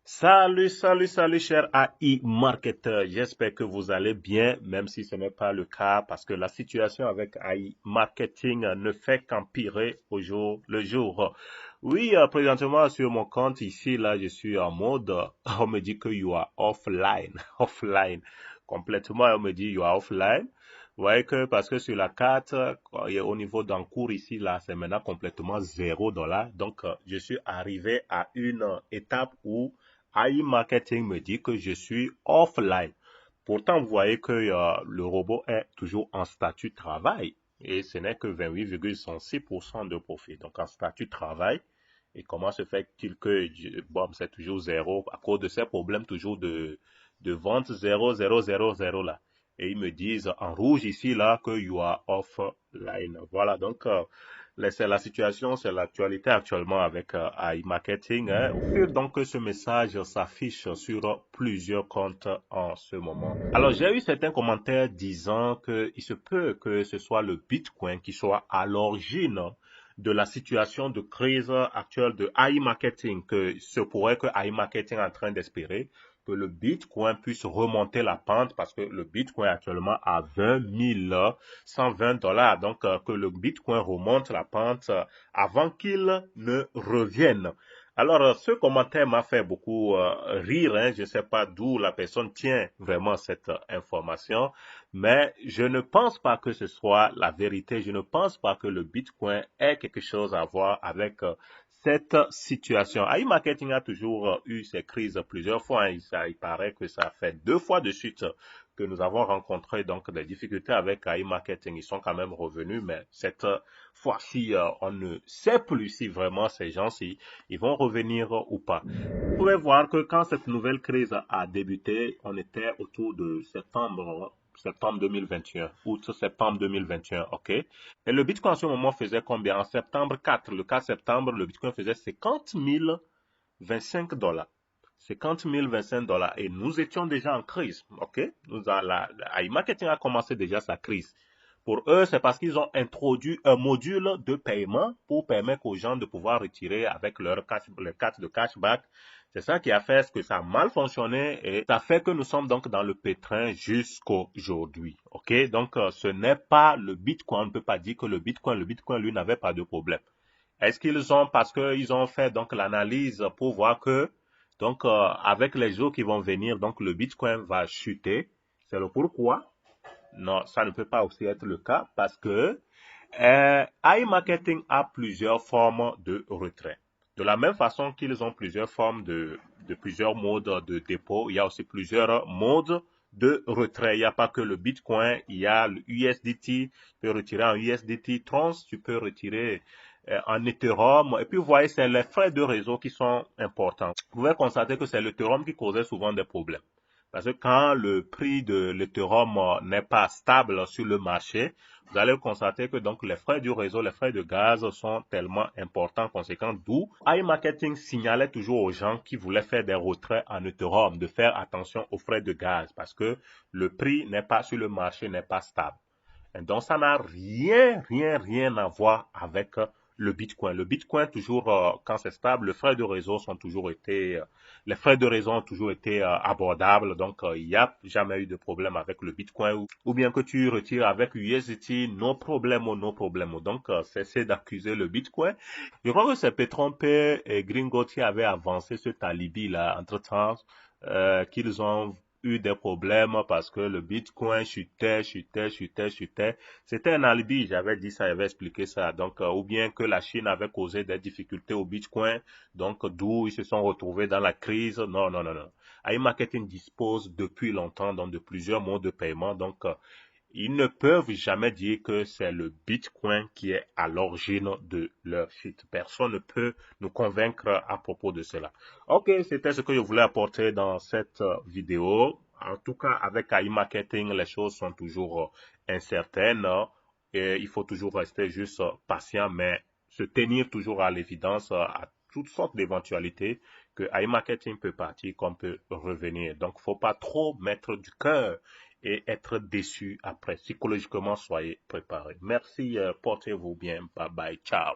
Salut, cher AI marketeur. J'espère que vous allez bien, même si ce n'est pas le cas, parce que la situation avec AI marketing ne fait qu'empirer au jour le jour. Oui, présentement sur mon compte ici, là, je suis en mode, on me dit que you are offline, offline, complètement, on me dit you are offline. Vous voyez que parce que sur la carte, et au niveau d'encours ici, là, c'est maintenant complètement $0. Donc, je suis arrivé à une étape où AI Marketing me dit que je suis offline. Pourtant, vous voyez que le robot est toujours en statut travail et ce n'est que 28,6% de profit. Donc, en statut travail. Et comment se fait-il que, bon, c'est toujours zéro à cause de ces problèmes toujours de vente 0,000 là. Et ils me disent en rouge ici, là, que you are offline. Voilà, donc, c'est la situation, c'est l'actualité actuellement avec AI Marketing. Hein. Au fur donc que ce message s'affiche sur plusieurs comptes en ce moment. Alors, j'ai eu certains commentaires disant qu'il se peut que ce soit le Bitcoin qui soit à l'origine de la situation de crise actuelle de AI Marketing, que ce pourrait que AI Marketing est en train d'espérer que le Bitcoin puisse remonter la pente parce que le Bitcoin est actuellement à 20 120 $. Donc, que le Bitcoin remonte la pente avant qu'il ne revienne. Alors, ce commentaire m'a fait beaucoup rire. Hein. Je ne sais pas d'où la personne tient vraiment cette information, mais je ne pense pas que ce soit la vérité. Je ne pense pas que le Bitcoin ait quelque chose à voir avec cette situation. AI Marketing a toujours eu ces crises plusieurs fois. Hein. Il paraît que ça fait 2 fois de suite que nous avons rencontré donc des difficultés avec AI Marketing. Ils sont quand même revenus, mais cette fois-ci, on ne sait plus si vraiment ces gens-ci, ils vont revenir ou pas. Vous pouvez voir que quand cette nouvelle crise a débuté, on était autour de septembre 2021, août-septembre 2021, ok? Et le Bitcoin en ce moment faisait combien? En septembre 4, le 4 septembre, le Bitcoin faisait 50 025 $. 50 025 $. Et nous étions déjà en crise, ok? La iMarketing a commencé déjà sa crise. Pour eux, c'est parce qu'ils ont introduit un module de paiement pour permettre aux gens de pouvoir retirer avec leur carte de cashback. C'est ça qui a fait que ça a mal fonctionné et ça fait que nous sommes donc dans le pétrin jusqu'aujourd'hui. Ok, donc ce n'est pas le Bitcoin. On ne peut pas dire que le Bitcoin lui n'avait pas de problème. Est-ce qu'ils ont, parce qu'ils ont fait donc l'analyse pour voir que donc avec les jours qui vont venir, donc le Bitcoin va chuter. C'est le pourquoi. Non, ça ne peut pas aussi être le cas parce que iMarketing a plusieurs formes de retrait. De la même façon qu'ils ont plusieurs formes de plusieurs modes de dépôt, il y a aussi plusieurs modes de retrait. Il n'y a pas que le Bitcoin, il y a le USDT, tu peux retirer en USDT Trons, tu peux retirer en Ethereum. Et puis, vous voyez, c'est les frais de réseau qui sont importants. Vous pouvez constater que c'est l'Ethereum qui causait souvent des problèmes. Parce que quand le prix de l'Ethereum n'est pas stable sur le marché, vous allez constater que donc les frais du réseau, les frais de gaz sont tellement importants, conséquents, d'où iMarketing signalait toujours aux gens qui voulaient faire des retraits en Ethereum de faire attention aux frais de gaz parce que le prix n'est pas sur le marché, n'est pas stable. Et donc ça n'a rien à voir avec le Bitcoin. Le Bitcoin, toujours, quand c'est stable, les frais de réseau ont toujours été abordables. Donc, il n'y a jamais eu de problème avec le Bitcoin. Ou bien que tu retires avec USDT, no problemo, no problemo. Donc, cessez d'accuser le Bitcoin. Je crois que c'est Petron P et Gringo qui avaient avancé ce alibi-là, entre-temps, qu'ils ont eu des problèmes parce que le Bitcoin chutait. C'était un alibi, j'avais dit ça, j'avais expliqué ça. Donc, ou bien que la Chine avait causé des difficultés au Bitcoin, donc d'où ils se sont retrouvés dans la crise. Non. iMarketing dispose depuis longtemps donc, de plusieurs modes de paiement. Donc, ils ne peuvent jamais dire que c'est le Bitcoin qui est à l'origine de leur chute. Personne ne peut nous convaincre à propos de cela. Ok, c'était ce que je voulais apporter dans cette vidéo. En tout cas, avec AI Marketing, les choses sont toujours incertaines. Et il faut toujours rester juste patient, mais se tenir toujours à l'évidence à toutes sortes d'éventualités que AI Marketing peut partir comme peut revenir. Donc, faut pas trop mettre du cœur et être déçu après. Psychologiquement, soyez préparés. Merci, portez-vous bien. Bye bye, ciao.